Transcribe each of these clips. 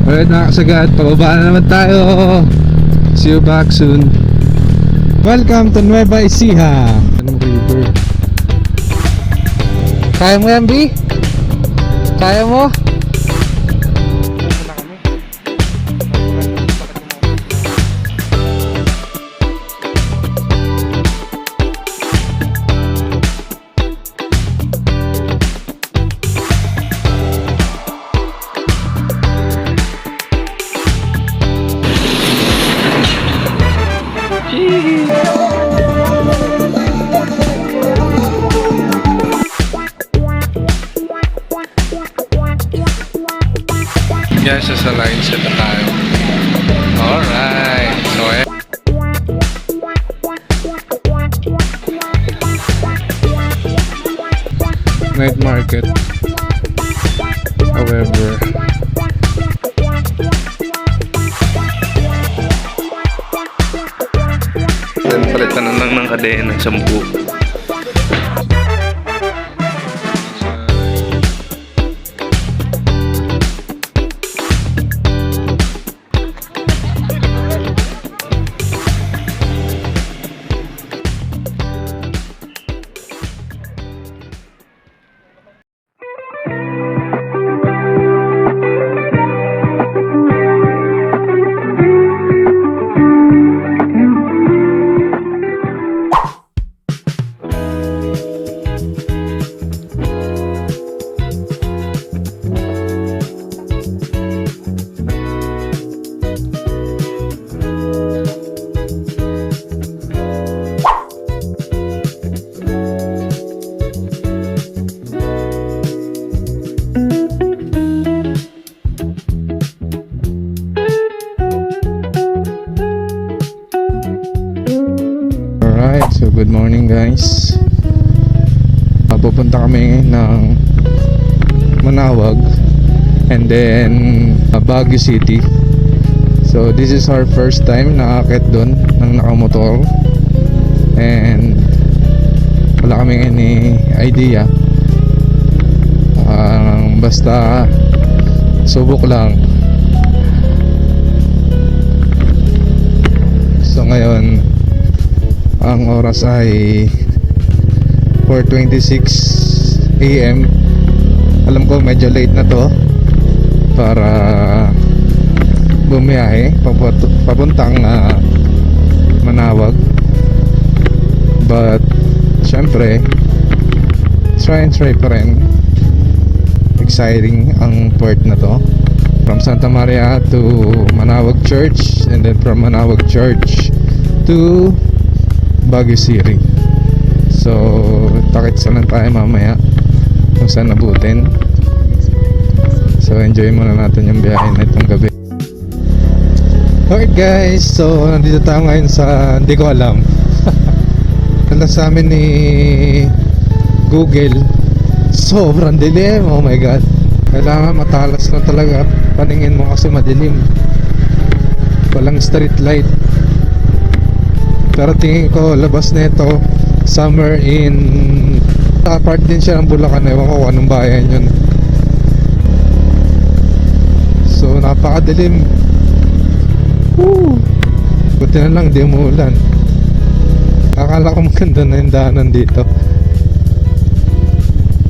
Alright mga kasagad, pababa na naman tayo. See you back soon. Welcome to Nueva Ecija. Anong river? Kaya mo yan, B? Kaya mo? Guys, sa line set na tayo. Alright. So, night market. However, then palitan na lang ng kadena ng 10. So good morning guys. Pupunta kami ng Manawag and then Baguio City. So this is our first time na aakit doon ng nakamotor. And wala kami any idea. Basta subok lang. So ngayon ang oras ay 4:26 AM. Alam ko medyo late na to para bumiyahe papuntang Manawag. But syempre try pa rin. Exciting ang port na to. From Santa Maria to Manawag Church, and then from Manawag Church to Baguio City. So takits na lang tayo mamaya kung saan nabutin. So enjoy muna natin yung biyahe na itong gabi. Okay guys, so nandito tayo ngayon sa, hindi ko alam, nala sa amin ni Google, sobrang dilim. Oh my god, kailangan matalas na talaga paningin mo kasi madilim, walang street light. Pero tingin ko labas na ito summer in part din siya ng Bulacan. Ewan ko kung anong bayan yun. So napakadilim. Woo! Buti na lang di umuulan. Akala ko maganda na yung daanan dito.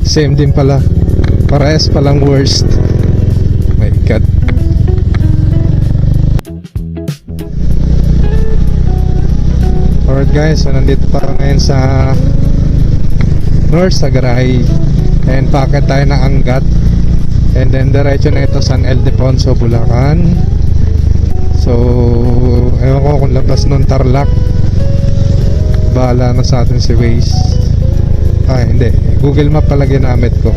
Same din pala, parehas palang worst. My god. Alright guys, so nandito pa ngayon sa North Sagaray, and packet tayo na Angat, and then diretso na ito San Ildefonso, Bulacan. So ewan ko kung labas ng Tarlac, bahala na sa atin si Waze. Hindi, Google Map pala ginamit ko,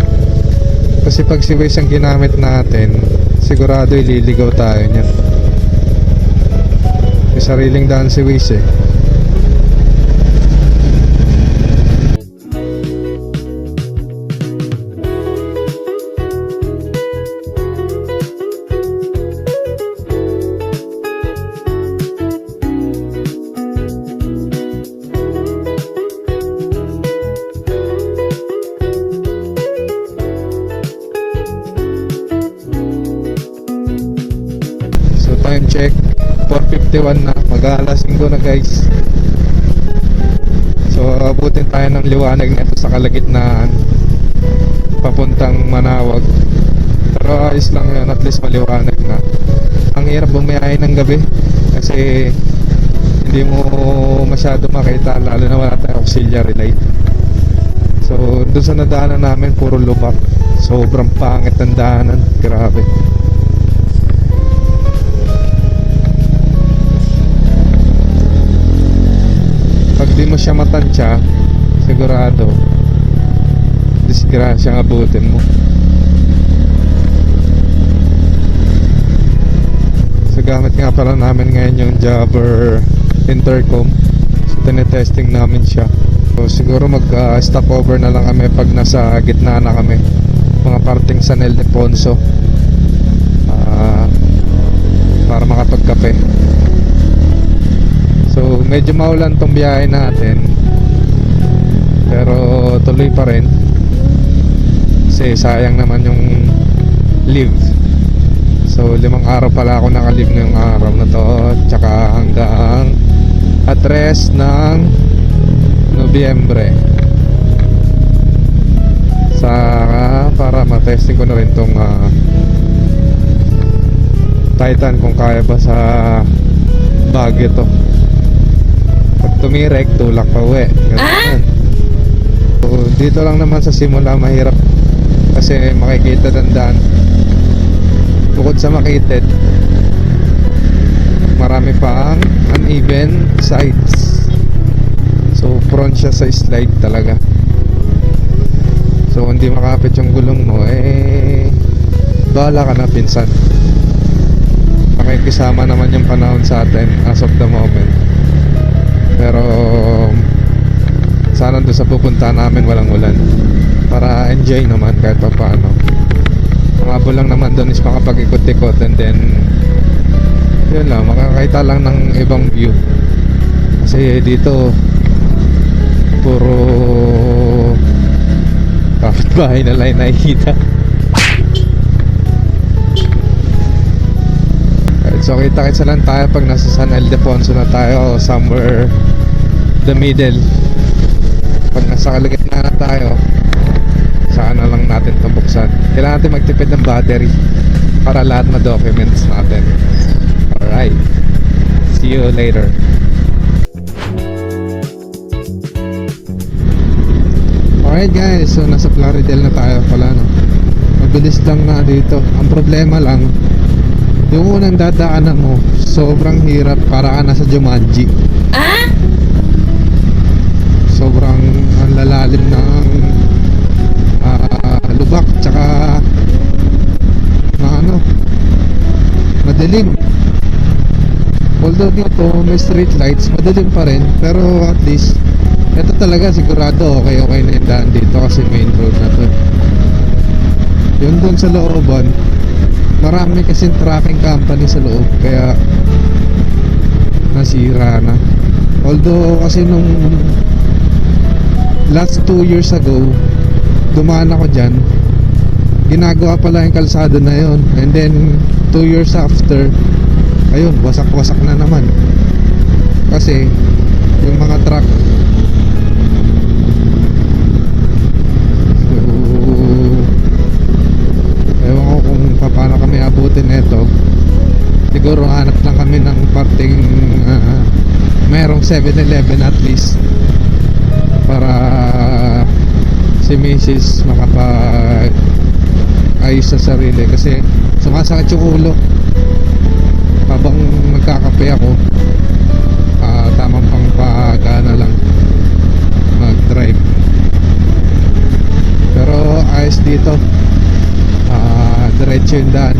kasi pag si Waze ang ginamit natin sigurado ililigaw tayo niyan. May sariling daan si Waze eh. time check 4:51 na, mag-aalas 5 na guys. So abutin tayo ng liwanag nito sa kalagitnaan papuntang Manawag. Pero ayos lang yun, at least maliwanag na. Ang hirap bumiyahe ng gabi kasi hindi mo masyado makita, lalo na wala tayong auxiliary light. So doon sa nadaanan namin puro lubak, sobrang pangit ng daanan, grabe. Pag di mo siya matansya, sigurado disgrasya ang abutin mo. So gamit nga pala namin ngayon yung Jabber intercom. So tinetesting namin siya. So siguro mag-stop over na lang kami pag nasa gitna na kami, mga parting San Ildefonso, para makapagkape. So medyo maulan tong biyahe natin, pero tuloy pa rin kasi sayang naman yung leave. So 5 araw pala ako naka-leave ngayong araw na to, tsaka hanggang address ng Nobyembre para matesting ko na rin tong Titan kung kaya ba sa Baguio to. Pag tumirek, tulak pa uwi. So, dito lang naman sa simula mahirap kasi makikita ng daan. Bukod sa makitid, marami pa ang uneven sides. So prone siya sa slide talaga. So hindi makapit yung gulong mo, bahala ka na pinsan. Makikisama naman yung panahon sa atin as of the moment. Pero sana doon sa pupunta namin walang ulan, para enjoy naman kahit pa paano. Ang habol lang naman doon is makapag-ikot-ikot, and then yun lang, makakita lang ng ibang view. Kasi dito puro kapitbahay na lang nakikita. So kita-kitsa lang tayo pag nasa San Ildefonso na tayo, somewhere the middle. Pag nasa kalagitnaan na tayo, saan na lang natin ito buksan. Kailangan natin magtipid ng battery para lahat na documents natin. Alright, see you later. Alright guys, so nasa Plaridel na tayo pala, no? Mabilis lang na dito. Ang problema lang, yung unang dadaanan mo, sobrang hirap, para ka nasa Jumanji. Sobrang ang lalalim ng lubak, tsaka madilim. Although dito may street lights, madilim pa rin, pero at least ito talaga sigurado okay na yung daan dito kasi main road na to. Yun dun sa looban, marami kasing tracking company sa loob, kaya nasira na. Although kasi nung last 2 years ago dumaan ako dyan, ginagawa pala yung kalsado na yon, and then 2 years after, ayun, wasak-wasak na naman kasi yung mga truck. So ewan ko kung paano kami abutin nito. Siguro hanap lang kami ng parting merong 7-Eleven at least, para si Mrs. makapag ayos sa sarili, kasi sumasakit yung ulo habang nagkakape ako. Tamang pang pagana lang mag-drive, pero ayos dito. Diretso yung daan,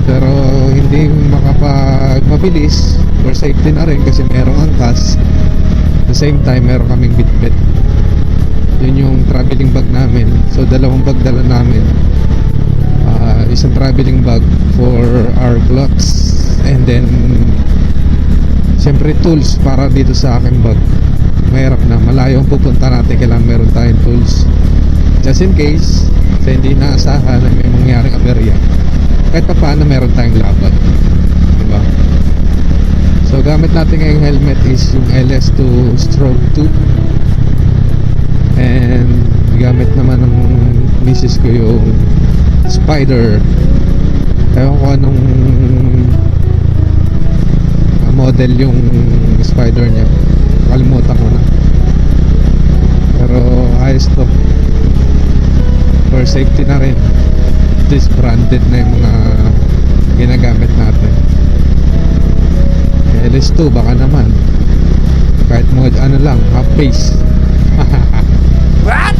pero hindi mabilis for safety na rin kasi merong angkas. At the same time meron kaming bitbit. Yun yung traveling bag namin. So 2 bag dala namin. Isang traveling bag for our clocks, and then siyempre tools para dito sa aking bag. Mahirap na, malayo ang pupunta natin, kailangan meron tayong tools just in case sa hindi naasahan na may mangyaring aberya. kahit pa paano meron tayong laban, diba? So gamit natin ngayong helmet is yung LS2 Stroke 2, and gamit naman ng misis ko yung Spider. Ewan ko anong model yung Spider niya, kalimutan ko na, pero ayos to, for safety na rin. This branded na yung mga ginagamit natin. LS2 baka naman kahit mo ano lang, half pace. What?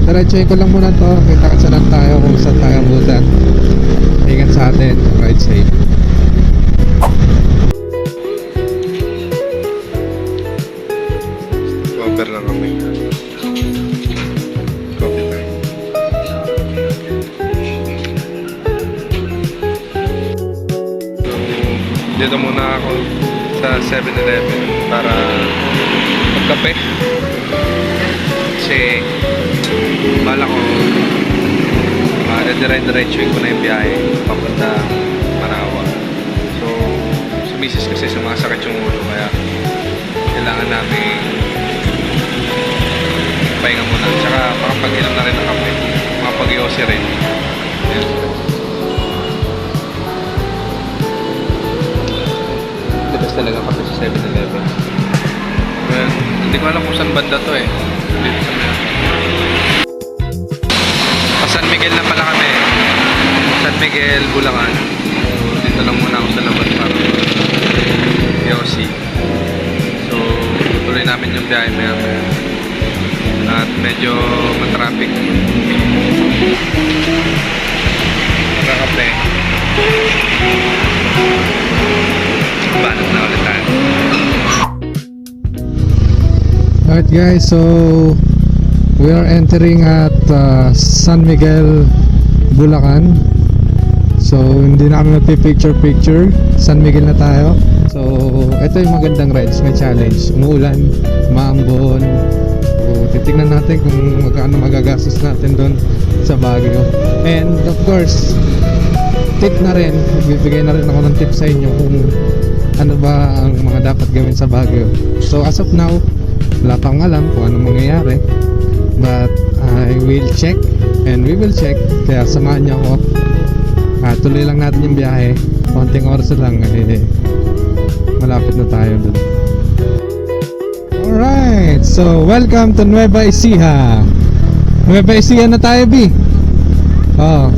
Diretsuhin ko lang muna to, kita ka lang tayo kung saan tayo abutan. Ingat sa atin, ride safe. Bumper lang kami. Coffee time. Dito muna ako sa 7-Eleven para magkape. Kasi bala ko dire-diretsuhin ko na yung biyahe papunta Manawa. So sa misis kasi sumasakit yung ulo, kaya kailangan namin pahinga muna, tsaka makapag-inom na rin ng kape, makapag-iose rin. Ayan. The best talaga kape sa 7-Eleven. Well, hindi ko alam kung saan banda to eh. Dito sa San Miguel na pala kami. San Miguel, Bulacan. So, dito lang muna ako sa labas para Yossi. So, tuloy namin yung biyahe maya. At medyo matraffic. Magkakape. Banat na ulit tayo. Alright guys, so we are entering at San Miguel, Bulacan. So hindi na kami magpi-picture. San Miguel na tayo. So ito yung magandang rides, may challenge. Umuulan, maambon. So titignan natin kung magkano magagastos natin doon sa Baguio. And of course, tip na rin, magbibigay na rin ako ng tip sa inyo kung ano ba ang mga dapat gawin sa Baguio. So as of now, wala pang alam kung ano mangyayari, but I will check and we will check. Kaya samahan niyo ako. Tuloy lang natin yung biyahe. Konting oras lang, malapit na tayo dun. Alright, so welcome to Nueva Ecija. Nueva Ecija na tayo, B. Oh,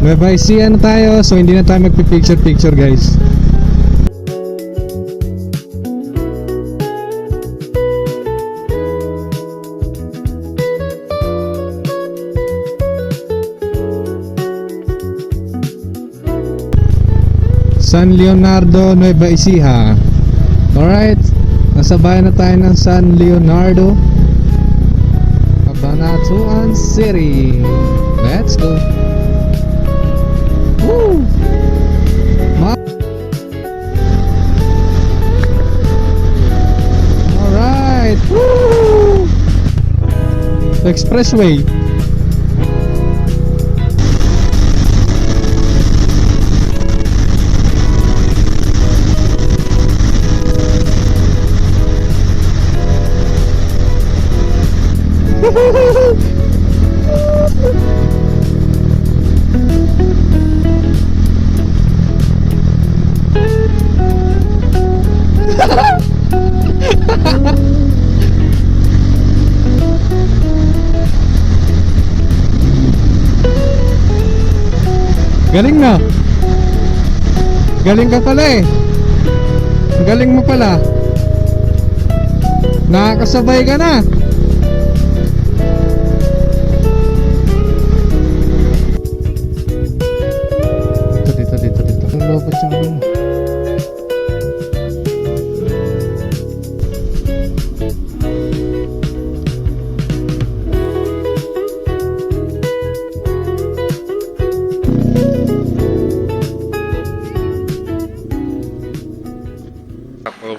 Nueva Ecija na tayo. So hindi na tayo magpipicture guys. San Leonardo, Nueva Ecija. Alright, nasa bayan na tayo ng San Leonardo, Cabanatuan City. Let's go. Woo! Alright. Woo! Expressway. Galing na. Galing ka pala eh. Galing mo pala. Nakakasabay ka na. Dito. Ang lobot siya mo.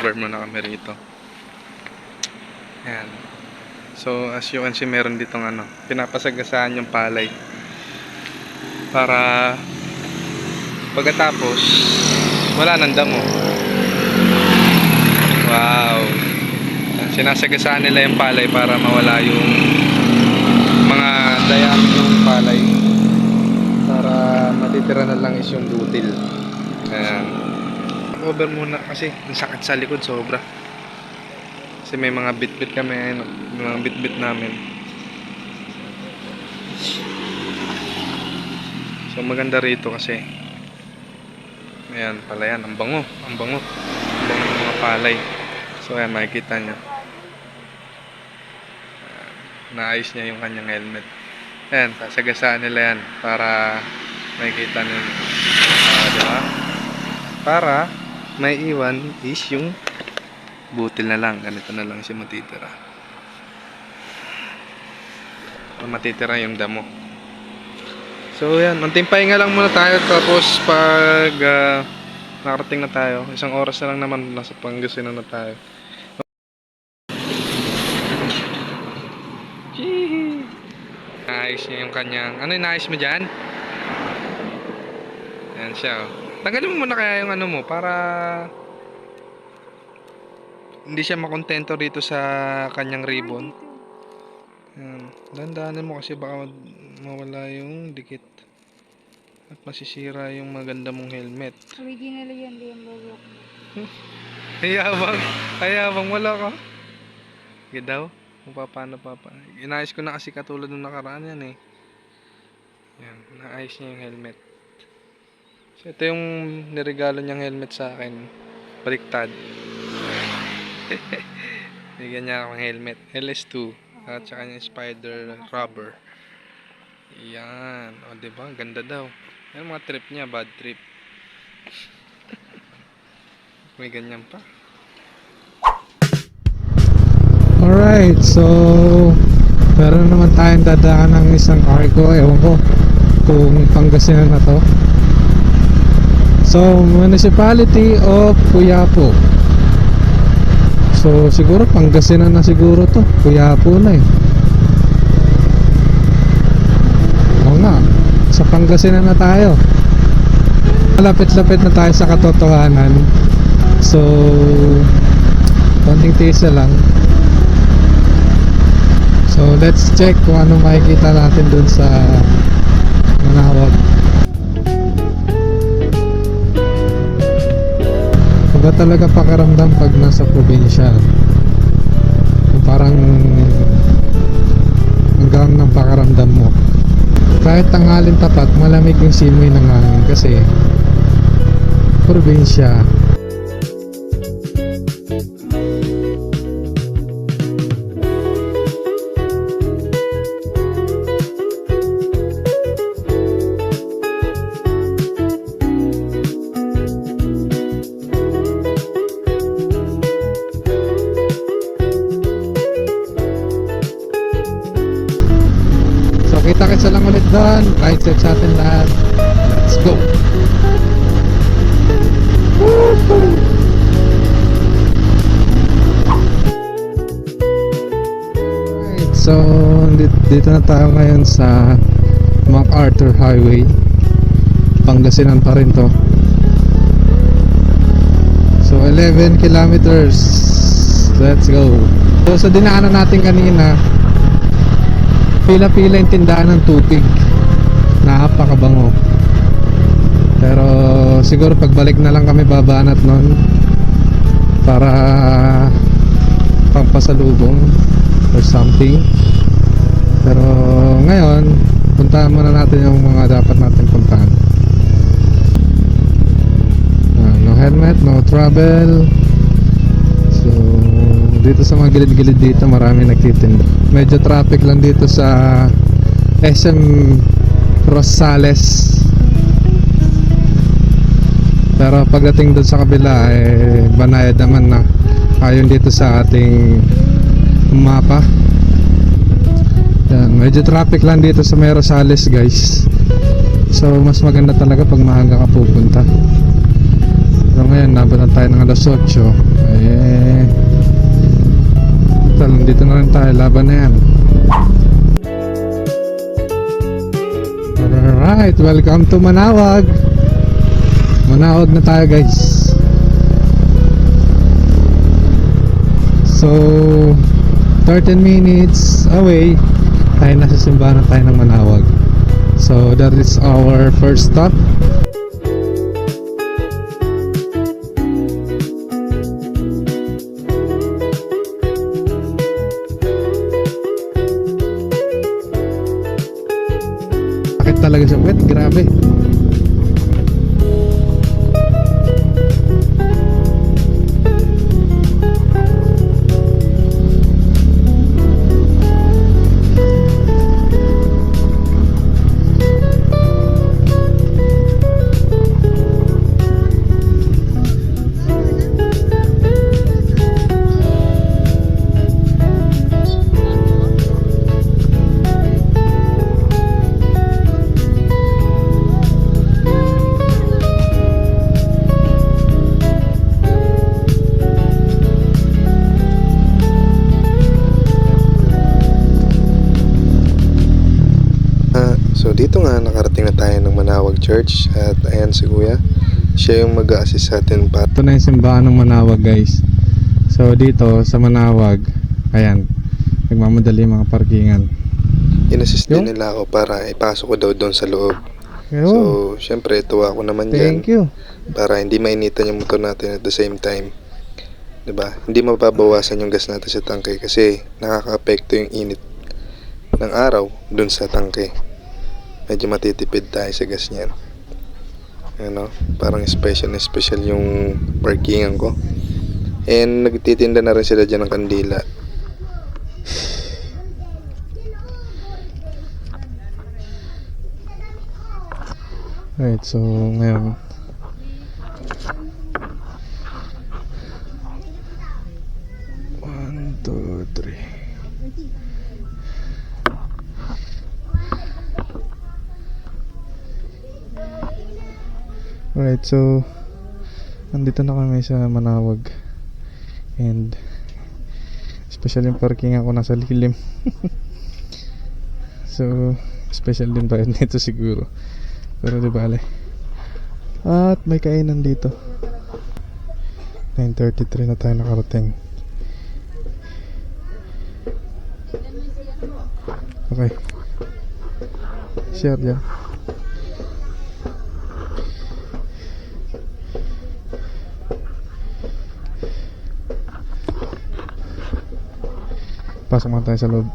Over muna kami rito. Ayan. So, as you can see, meron ditong ano, pinapasagasaan yung palay. Para pagkatapos, wala nang damo. Wow. Sinasagasaan nila yung palay para mawala yung mga dayami ng palay. Para matitira na lang is yung butil. Ayan. Over muna kasi ang sakit sa likod sobra. Kasi may mga bit-bit kami, mga bit-bit namin. So maganda rito kasi ayan, palayan, ang bango ng mga palay. So ayan, makikita nyo. Naayos niya yung kanyang helmet. Ayan, sasagasaan nila yan para makikita nyo. Diba? Para may iwan is yung butil na lang. Ganito na lang siya matitira. Matitira yung damo. So yan, munting pahinga lang muna tayo. Tapos pag nakarating na tayo, 1 oras na lang naman, nasa Pangasinan na tayo. Naayos niya yung kanyang, ano yung naayos mo dyan? Yan siya, oh. Tanggalin mo muna kaya yung ano mo para hindi siya makontento rito sa kanyang ribbon. Yan. Dandanan mo kasi baka mawala yung dikit at masisira yung maganda mong helmet. Original yan, di yung bago. Hayabang wala ka. Sige daw, kung paano. Inayos ko na kasi katulad ng nakaraan yan eh. Yan, naayos niya yung helmet. So ito yung niregalo niyang helmet sa akin. Baliktad. Bigyan niya akong helmet. LS2. At saka yung spider rubber. Yan. O diba? Ganda daw. Yan mga trip niya. Bad trip. May ganyan pa. Alright, so meron naman tayong dadaan ng isang cargo. Ewan ko kung Pangasinan na to. So, Municipality of Quiapo. So, siguro Pangasinan na siguro to. Quiapo na eh. Oo nga, sa Pangasinan na tayo. Malapit-lapit na tayo sa katotohanan. So, konting tisa lang. So, let's check kung ano makikita natin dun sa Manawag. Iba talaga pakiramdam pag nasa probinsya. Parang hanggang ng pakiramdam mo. Kahit tanghalin tapat, malamig yung simoy ng hangin kasi probinsya. Kita-kitsa lang ulit doon. Ride set sa atin lahat. Let's go! Alright, so dito na tayo ngayon sa MacArthur Highway. Pangasinan pa rin to. So 11 kilometers. Let's go! So sa dinaanan natin kanina, pila-pila yung tindahan ng tubig. Napakabango. Pero siguro pagbalik na lang kami babanat nun para pampasalubong or something. Pero ngayon, puntahan muna natin yung mga dapat natin puntahan. No helmet, no travel. So dito sa mga gilid-gilid dito marami nagtitinda. Medyo traffic lang dito sa SM Rosales. Pero pagdating doon sa kabila banayad naman na ayon dito sa ating mapa. Yan, medyo traffic lang dito sa may Rosales guys. So mas maganda talaga pag maaga ka pupunta. So ngayon Ayan, nabatan tayo ng alas 8. Eh, tal, dito na rin tayo. Laban na yan. Alright, welcome to Manawag. Manawag na tayo, guys. So 13 minutes away tayo nasa simbahan na tayo ng Manawag. So that is our first stop. Bakit talaga siya wet? Grabe. So dito nga nakarating na tayo ng Manawag Church at ayan si Kuya. Siya yung mag-a-assist sa atin para Ito na yung simbahan ng Manawag, guys. So dito sa Manawag, ayan, nagmamadali yung mga parkingan. in-assist Yung? din nila ako para ipasok ko daw doon sa loob. Ayun. So syempre tuwa ako naman dyan Thank you. para hindi mainitan yung motor natin at the same time. 'Di ba? Hindi mababawasan yung gas natin sa tangke kasi nakaka-apekto yung init ng araw doon sa tangke. Medyo matitipid tayo sa gas niyan. Ano, parang special na special yung parkingan ko. And nagtitinda na rin sila dyan ng kandila. Right, so ngayon one, two, three. Alright, so nandito na kami sa Manawag. And special yung parking ako nasa lilim. So special din ba nito siguro. Pero di bale. At may kainan dito. 9:33 na tayo nakarating. Okay. Share dyan. Pasok muna tayo sa loob.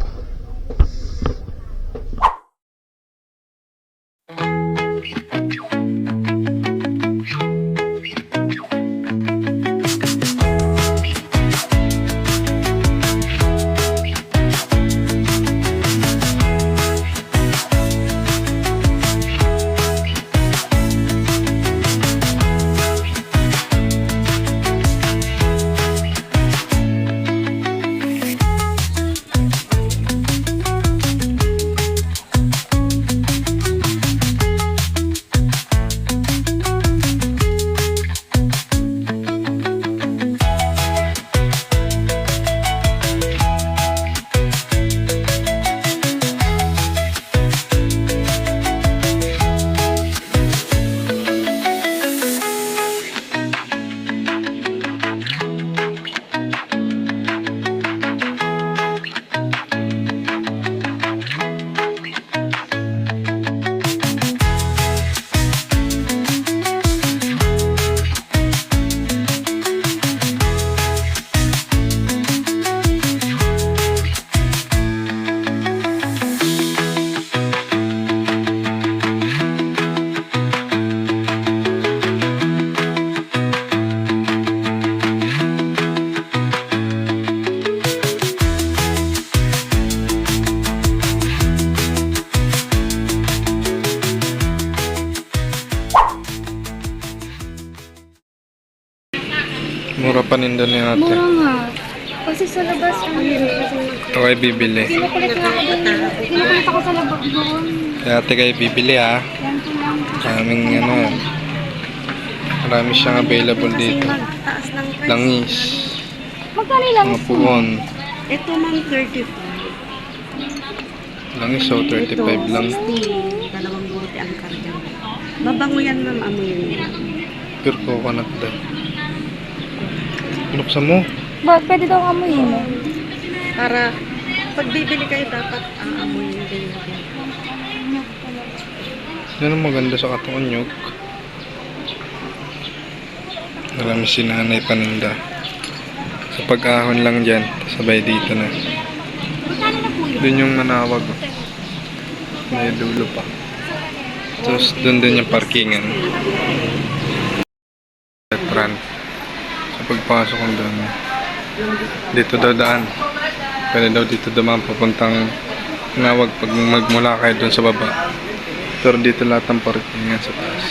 Mura paninda ni ate. Mura nga. Kasi sa labas, ang Ito kayo bibili. Kinukulit nga ako din. Kinukulit ako sa labas doon. Kaya ate kayo bibili ha. Yan po lang. Aming ano. Marami siyang available dito. Taas ng price. Langis, Magkano lang? mga puon. Ito ma'am, 35. Langis, so 35 lang. 60. Dalawang bote ang karga. Mabango yan ma'am, amoy yan. Pure coconut daw. Binuksan mo. Ba, pwede daw amuyin mo. Para pag bibili kayo dapat ang amoy nyo din. Yan ang maganda sa katawan nyug. Marami si nanay paninda. Sa pag-ahon lang dyan, sabay dito na. Doon yung manawag. May dulo pa. Tapos doon din yung parkingan. Restaurant. Sa pagpasok ko doon, dito daw daan. Pwede daw dito dumaan papuntang manawag pag magmula kayo doon sa baba. Pero dito lahat ng parkingan sa taas.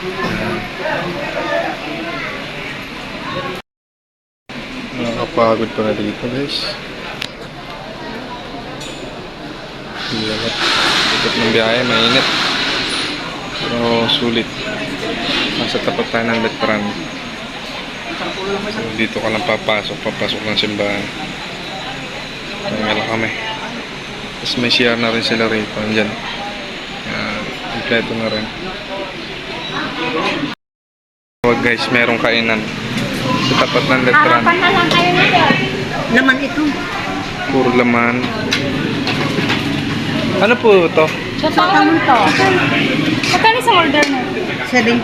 Ayan. Nakakapagod pala dito guys. Hirap. Ikot ng biyahe, mainit. Pero sulit. Nasa tapat tayo ng veteran. So, dito ka lang papasok ng simbahan. Kaya lang kami. Tapos may CR na rin sila rito. Andyan. Kompleto na rin. Huwag guys, merong kainan. Sa tapat ng veteran. Harapan na lang kayo nito. Naman ito. Puro laman. Ano po to? Totoo to. Magkano sa order mo? 70.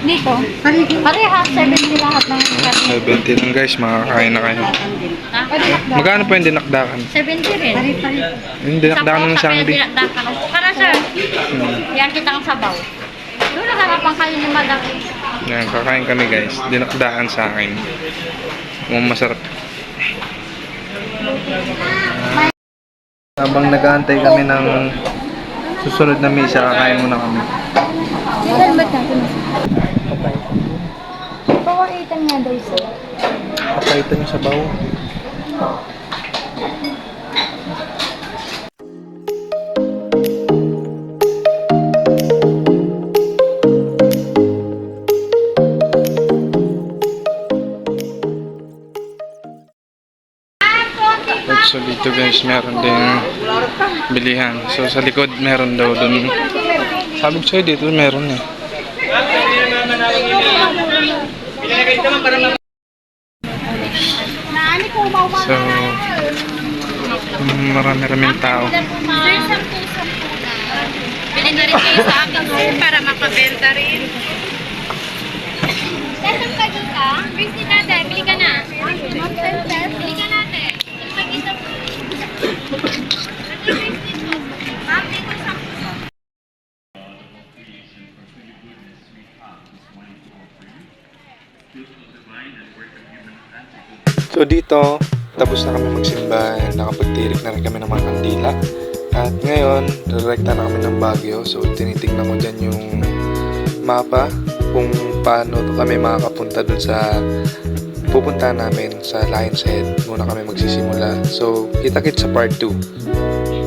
Dito. Parigi. Parehas, 70 lahat ng karne. 70 lang guys, makakain na kayo. Pwede nakdakan. Magkano po yung dinakdakan? 70 rin. Pari-pari. Yung dinakdakan ng sangbi. Para sir, yan kitang sabaw. Doon na harapan kayo ni madam. Yan, kakain kami guys. Dinakdakan sa akin. Mukhang masarap. Habang nag-aantay kami ng susunod na misa, kakain muna kami. Yung helmet natin. Pakaitan nga daw sir. Pakaitan yung sabaw. So dito guys, meron ding bilihan. So sa likod meron daw dun. Sabi ko sa'yo dito meron eh. So marami-raming tao. Bilhin na rin kayo sa akin para makabenta rin. Saan ka dito? Bili natin. Bili ka na. Bili ka natin. Mag-isa po. So dito, tapos na kami magsimba, nakapagtirik na rin kami ng mga kandila. At ngayon, direkta na kami ng Baguio. So tinitingnan ko dyan yung mapa kung paano kami makakapunta dun sa pupunta namin sa Lion's Head. Muna kami magsisimula. So kita-kits sa part 2.